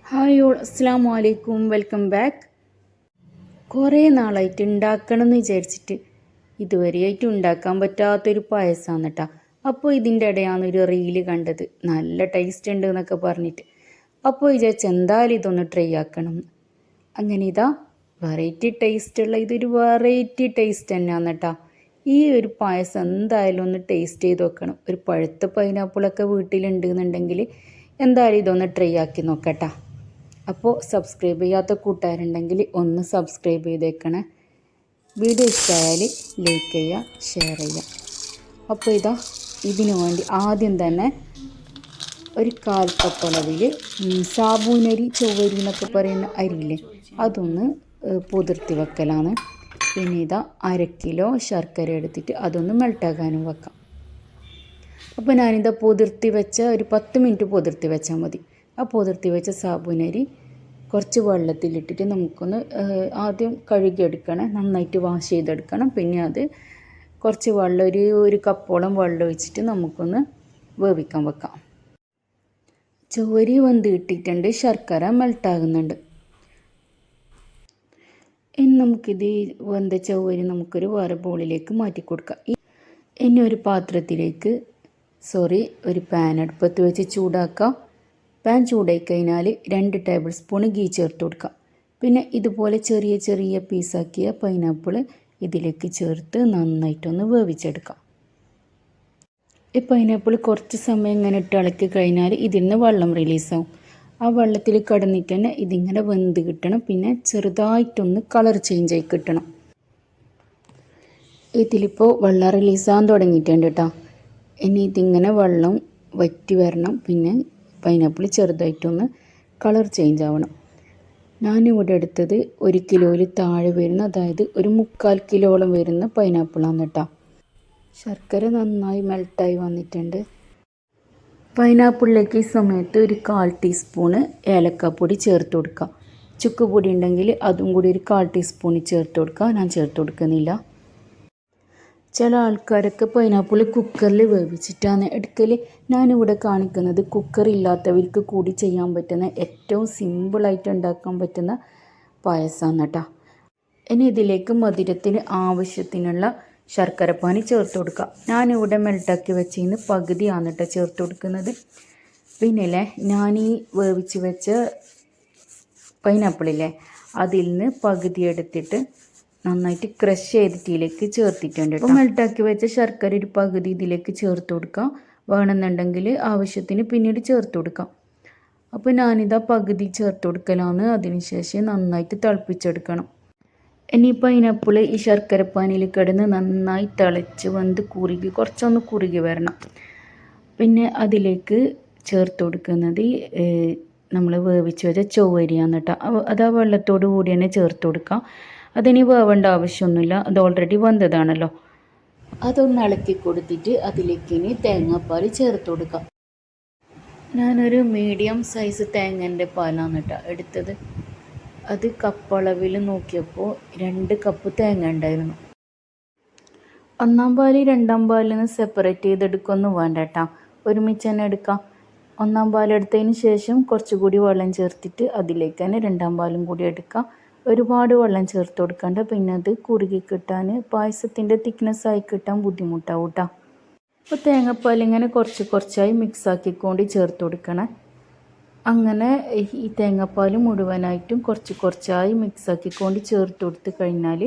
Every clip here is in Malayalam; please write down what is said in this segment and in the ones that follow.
ഹായ് ഓൾ അസ്സാം വലൈക്കും വെൽക്കം ബാക്ക്. കുറേ നാളായിട്ട് ഉണ്ടാക്കണം എന്ന് വിചാരിച്ചിട്ട് ഇതുവരെയായിട്ട് ഉണ്ടാക്കാൻ പറ്റാത്തൊരു പായസമാണ് കേട്ടോ. അപ്പോൾ ഇതിൻ്റെ ഇടയാണ് ഒരു റീല് കണ്ടത്, നല്ല ടേസ്റ്റ് ഉണ്ട് എന്നൊക്കെ പറഞ്ഞിട്ട്. അപ്പോൾ വിചാരിച്ച് എന്തായാലും ഇതൊന്ന് ട്രൈ ആക്കണം. അങ്ങനെ ഇതാ വെറൈറ്റി ടേസ്റ്റുള്ള ഇതൊരു വെറൈറ്റി ടേസ്റ്റ് തന്നെയാണ് കേട്ടോ. ഈ ഒരു പായസം എന്തായാലും ഒന്ന് ടേസ്റ്റ് ചെയ്ത് നോക്കണം. ഒരു പഴുത്ത പൈനാപ്പിളൊക്കെ വീട്ടിലുണ്ടെന്നുണ്ടെങ്കിൽ എന്തായാലും ഇതൊന്ന് ട്രൈ ആക്കി നോക്കട്ടോ. അപ്പോൾ സബ്സ്ക്രൈബ് ചെയ്യാത്ത കൂട്ടുകാരുണ്ടെങ്കിൽ ഒന്ന് സബ്സ്ക്രൈബ് ചെയ്തേക്കണേ. വീഡിയോ ഇഷ്ടമായാൽ ലൈക്ക് ചെയ്യുക, ഷെയർ ചെയ്യുക. അപ്പോൾ ഇതാ ഇതിനു വേണ്ടി ആദ്യം തന്നെ ഒരു 1/4 കപ്പ് അളവിൽ സാബൂനരി ചൊവ്വരി എന്നൊക്കെ പറയുന്ന അരിയില്ലേ, അതൊന്ന് പുതിർത്തി വെക്കലാണ്. പിന്നെ ഇതാ 1/2 കിലോ ശർക്കര എടുത്തിട്ട് അതൊന്ന് മെൽട്ടാക്കാനും വെക്കാം. അപ്പോൾ ഞാനിതാ പുതിർത്തി വെച്ച ഒരു 10 മിനിറ്റ് പുതിർത്തി വെച്ചാൽ മതി. ആ പുതിർത്തി വെച്ച സാബൂനരി കുറച്ച് വെള്ളത്തിലിട്ടിട്ട് നമുക്കൊന്ന് ആദ്യം കഴുകിയെടുക്കണം, നന്നായിട്ട് വാഷ് ചെയ്തെടുക്കണം. പിന്നെ അത് കുറച്ച് വെള്ളം ഒരു കപ്പോളം വെള്ളം ഒഴിച്ചിട്ട് നമുക്കൊന്ന് വേവിക്കാൻ വെക്കാം. ചൊവ്വരി വെന്ത് കിട്ടിയിട്ടുണ്ട്, ശർക്കര മെൽട്ടാകുന്നുണ്ട്. ഇനി നമുക്കിത് വെന്ത ചൊവ്വരി നമുക്കൊരു വേറെ ബോളിലേക്ക് മാറ്റി കൊടുക്കാം. ഇനി ഒരു പാത്രത്തിലേക്ക് ഒരു പാൻ അടുപ്പത്ത് വെച്ച് ചൂടാക്കാം. പാൻ ചൂടായി കഴിഞ്ഞാൽ 2 ടേബിൾ സ്പൂൺ ഗീ ചേർത്ത് കൊടുക്കാം. പിന്നെ ഇതുപോലെ ചെറിയ ചെറിയ പീസാക്കിയ പൈനാപ്പിൾ ഇതിലേക്ക് ചേർത്ത് നന്നായിട്ടൊന്ന് വേവിച്ചെടുക്കാം. ഈ പൈനാപ്പിൾ കുറച്ച് സമയം ഇങ്ങനെ ഇട്ട് ഇളക്കി കഴിഞ്ഞാൽ ഇതിൽ നിന്ന് വെള്ളം റിലീസാവും. ആ വെള്ളത്തിൽ കിടന്നിട്ട് തന്നെ ഇതിങ്ങനെ വെന്ത് കിട്ടണം. പിന്നെ ചെറുതായിട്ടൊന്ന് കളർ ചേഞ്ച് ആയി കിട്ടണം. ഇതിലിപ്പോൾ വെള്ളം റിലീസാകാൻ തുടങ്ങിയിട്ടുണ്ട് കേട്ടോ. ഇനി ഇതിങ്ങനെ വെള്ളം വറ്റി വരണം. പിന്നെ പൈനാപ്പിൾ ചെറുതായിട്ടൊന്ന് കളർ ചേഞ്ച് ആവണം. ഞാനിവിടെ എടുത്തത് 1 കിലോയിൽ താഴെ വരുന്ന, അതായത് ഒരു 1/4 കിലോളം വരുന്ന പൈനാപ്പിളാണ് കേട്ടോ. ശർക്കര നന്നായി മെൽട്ടായി വന്നിട്ടുണ്ട്. പൈനാപ്പിളിലേക്ക് ഈ സമയത്ത് ഒരു 1/4 ടീസ്പൂണ് ഏലക്കാപ്പൊടി ചേർത്ത് കൊടുക്കുക. ചുക്ക് പൊടി ഉണ്ടെങ്കിൽ അതും കൂടി ഒരു 1/4 ടീസ്പൂൺ ചേർത്ത് കൊടുക്കുക. ഞാൻ ചേർത്ത് കൊടുക്കുന്നില്ല. ചില ആൾക്കാരൊക്കെ പൈനാപ്പിൾ കുക്കറിൽ വേവിച്ചിട്ടാണ് എടുക്കൽ. ഞാനിവിടെ കാണിക്കുന്നത് കുക്കർ ഇല്ലാത്തവർക്ക് കൂടി ചെയ്യാൻ പറ്റുന്ന ഏറ്റവും സിമ്പിളായിട്ട് ഉണ്ടാക്കാൻ പറ്റുന്ന പായസമാണ് കേട്ടോ. ഇനി ഇതിലേക്ക് മധുരത്തിന് ആവശ്യത്തിനുള്ള ശർക്കരപ്പാനി ചേർത്ത് കൊടുക്കുക. ഞാനിവിടെ മെൽട്ടാക്കി വെച്ചതിന് പകുതിയാണ് കേട്ടോ ചേർത്ത് കൊടുക്കുന്നത്. പിന്നെ ഞാൻ ഈ വേവിച്ച് വെച്ച പൈനാപ്പിളില്ലേ, അതിൽ നിന്ന് പകുതി എടുത്തിട്ട് നന്നായിട്ട് ക്രഷ് ചെയ്തിട്ട് ഇതിലേക്ക് ചേർത്തിട്ടുണ്ട്. അപ്പോൾ മെൽട്ടാക്കി വെച്ച ശർക്കര ഒരു പകുതി ഇതിലേക്ക് ചേർത്ത് കൊടുക്കാം. വേണമെന്നുണ്ടെങ്കിൽ ആവശ്യത്തിന് പിന്നീട് ചേർത്ത് കൊടുക്കാം. അപ്പോൾ ഞാനിതാ പകുതി ചേർത്ത് കൊടുക്കലാണ്. അതിനുശേഷം നന്നായിട്ട് തിളപ്പിച്ചെടുക്കണം. ഇനി പൈനാപ്പിൾ ഈ ശർക്കരപ്പാനിയിൽ കിടന്ന് നന്നായി തിളച്ച് വന്ന് കുറച്ചൊന്ന് കുറുകി വരണം. പിന്നെ അതിലേക്ക് ചേർത്ത് കൊടുക്കുന്നത് നമ്മൾ വേവിച്ച് വെച്ച ചൊവ്വരിയാണ് കേട്ടോ. അത് ആ വെള്ളത്തോട് കൂടി തന്നെ ചേർത്ത് കൊടുക്കാം. അതിനി വേവേണ്ട ആവശ്യമൊന്നുമില്ല, അത് ഓൾറെഡി വന്നതാണല്ലോ. അതൊന്ന് ഇളക്കി കൊടുത്തിട്ട് അതിലേക്ക് ഇനി തേങ്ങാപ്പാൽ ചേർത്ത് കൊടുക്കാം. ഞാനൊരു മീഡിയം സൈസ് തേങ്ങൻ്റെ പാലാണ് കേട്ടോ എടുത്തത്. അത് കപ്പളവിൽ നോക്കിയപ്പോൾ 2 കപ്പ് തേങ്ങ ഉണ്ടായിരുന്നു. 1-ാം പാൽ 2-ാം പാലിൽ നിന്ന് സെപ്പറേറ്റ് ചെയ്തെടുക്കൊന്നും വേണ്ട കേട്ടോ, ഒരുമിച്ച് തന്നെ എടുക്കാം. 1-ാം പാൽ എടുത്തതിന് ശേഷം കുറച്ചുകൂടി വെള്ളം ചേർത്തിട്ട് അതിലേക്ക് തന്നെ 2-ാം പാലും കൂടി എടുക്കാം. ഒരുപാട് വെള്ളം ചേർത്ത് കൊടുക്കണ്ട, പിന്നെ അത് കുറുകി കിട്ടാൻ പായസത്തിൻ്റെ തിക്നെസ്സായി കിട്ടാൻ ബുദ്ധിമുട്ടാവും കേട്ടോ. അപ്പോൾ തേങ്ങാപ്പാൽ ഇങ്ങനെ കുറച്ചായി മിക്സാക്കിക്കൊണ്ട് ചേർത്ത് കൊടുക്കണം. അങ്ങനെ ഈ തേങ്ങാപ്പാൽ മുഴുവനായിട്ടും കുറച്ചായി മിക്സാക്കിക്കൊണ്ട് ചേർത്ത് കൊടുത്ത് കഴിഞ്ഞാൽ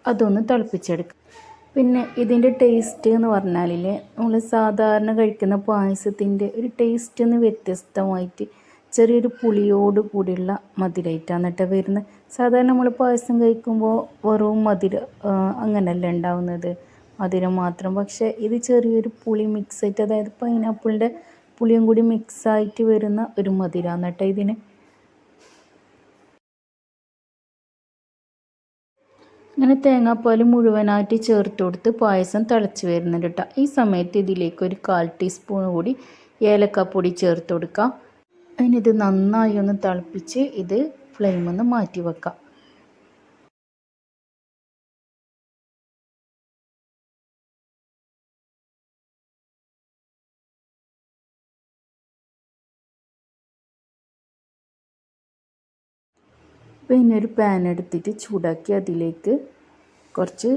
അതൊന്ന് തിളപ്പിച്ചെടുക്കാം. പിന്നെ ഇതിൻ്റെ ടേസ്റ്റ് എന്ന് പറഞ്ഞാലില്ലേ, നമ്മൾ സാധാരണ കഴിക്കുന്ന പായസത്തിൻ്റെ ഒരു ടേസ്റ്റ് നിന്ന് വ്യത്യസ്തമായിട്ട് ചെറിയൊരു പുളിയോട് കൂടിയുള്ള മധുരമായിട്ടാണ് കേട്ടോ വരുന്നത്. സാധാരണ നമ്മൾ പായസം കഴിക്കുമ്പോൾ വെറും മധുരം അങ്ങനെയല്ല ഉണ്ടാവുന്നത്, മധുരം മാത്രം. പക്ഷേ ഇത് ചെറിയൊരു പുളി മിക്സായിട്ട്, അതായത് പൈനാപ്പിളിൻ്റെ പുളിയും കൂടി മിക്സായിട്ട് വരുന്ന ഒരു മധുരമാണ് കേട്ടോ ഇതിന്. അങ്ങനെ തേങ്ങാപ്പാൽ മുഴുവനായിട്ട് ചേർത്ത് കൊടുത്ത് പായസം തിളച്ച് വരുന്നുണ്ട് കേട്ടോ. ഈ സമയത്ത് ഇതിലേക്ക് ഒരു 1/4 ടീസ്പൂൺ കൂടി ഏലക്കാപ്പൊടി ചേർത്ത് കൊടുക്കാം. അതിനിത് നന്നായി ഒന്ന് തിളപ്പിച്ച് ഇത് ഫ്ലെയിമിൽ നിന്ന് മാറ്റി വെക്കാം. പിന്നെ ഒരു പാൻ എടുത്തിട്ട് ചൂടാക്കി അതിലേക്ക് കുറച്ച്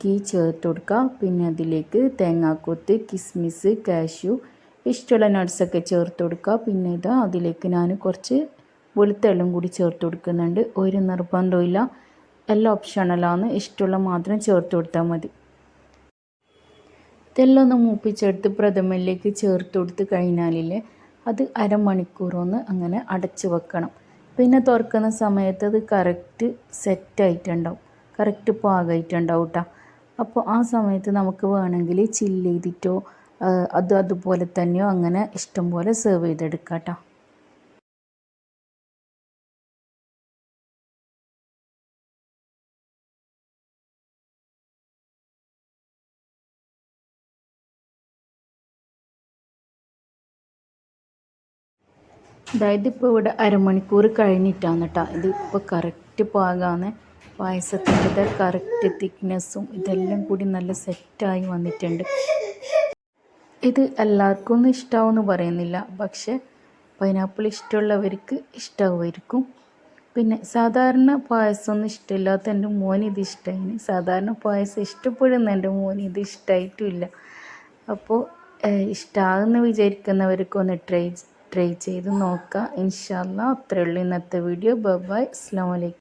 ഗീ ചേർത്ത് കൊടുക്കുക. പിന്നെ അതിലേക്ക് തേങ്ങാക്കൊത്ത്, കിസ്മിസ്, കാഷ്യൂ, ഇഷ്ടമുള്ള നട്ട്സൊക്കെ ചേർത്ത് കൊടുക്കുക. പിന്നെ അതിലേക്ക് ഞാൻ കുറച്ച് വെളുത്തുള്ളിയും കൂടി ചേർത്ത് കൊടുക്കുന്നുണ്ട്. ഒരു നിർബന്ധമില്ല, എല്ലാം ഓപ്ഷണലാണ്, ഇഷ്ടമുള്ള മാത്രം ചേർത്ത് കൊടുത്താൽ മതി. ഇതെല്ലാം ഒന്ന് മൂപ്പിച്ചെടുത്ത് പ്രഥമനിലേക്ക് ചേർത്ത് കൊടുത്ത് കഴിഞ്ഞാലില്ലേ അത് അരമണിക്കൂറൊന്ന് അങ്ങനെ അടച്ച് വെക്കണം. പിന്നെ തുറക്കുന്ന സമയത്ത് അത് കറക്റ്റ് സെറ്റായിട്ടുണ്ടാവും, കറക്റ്റ് പാകമായിട്ടുണ്ടാവും കേട്ടോ. അപ്പോൾ ആ സമയത്ത് നമുക്ക് വേണമെങ്കിൽ ചില്ല് ചെയ്തിട്ടോ അതുപോലെ തന്നെയോ അങ്ങനെ ഇഷ്ടം പോലെ സെർവ് ചെയ്തെടുക്കാം കേട്ടോ. അതായത് ഇപ്പോൾ ഇവിടെ അരമണിക്കൂർ കഴിഞ്ഞിട്ടാണ് കേട്ടോ. ഇതിപ്പോൾ കറക്റ്റ് പാകമാണ്. പായസത്തിൻ്റെ കറക്റ്റ് തിക്നെസ്സും ഇതെല്ലാം കൂടി നല്ല സെറ്റായി വന്നിട്ടുണ്ട്. ഇത് എല്ലാവർക്കും ഒന്നും ഇഷ്ടമാവുമെന്ന് പറയുന്നില്ല, പക്ഷേ പൈനാപ്പിൾ ഇഷ്ടമുള്ളവർക്ക് ഇഷ്ടമാവുമായിരിക്കും. പിന്നെ സാധാരണ പായസമൊന്നും ഇഷ്ടമില്ലാത്ത എൻ്റെ മോന് ഇത് ഇഷ്ടമായി. സാധാരണ പായസം ഇഷ്ടപ്പെടുന്ന എൻ്റെ മോന് ഇത് ഇഷ്ടമായിട്ടുമില്ല. അപ്പോൾ ഇഷ്ടമാകുമെന്ന് വിചാരിക്കുന്നവർക്കൊന്ന് ട്രൈ ചെയ്ത് നോക്കാം. ഇൻഷാ അല്ലാഹ്. അത്രയേ ഉള്ളൂ ഇന്നത്തെ വീഡിയോ. ബൈ. അസ്സലാമു അലൈക്കും.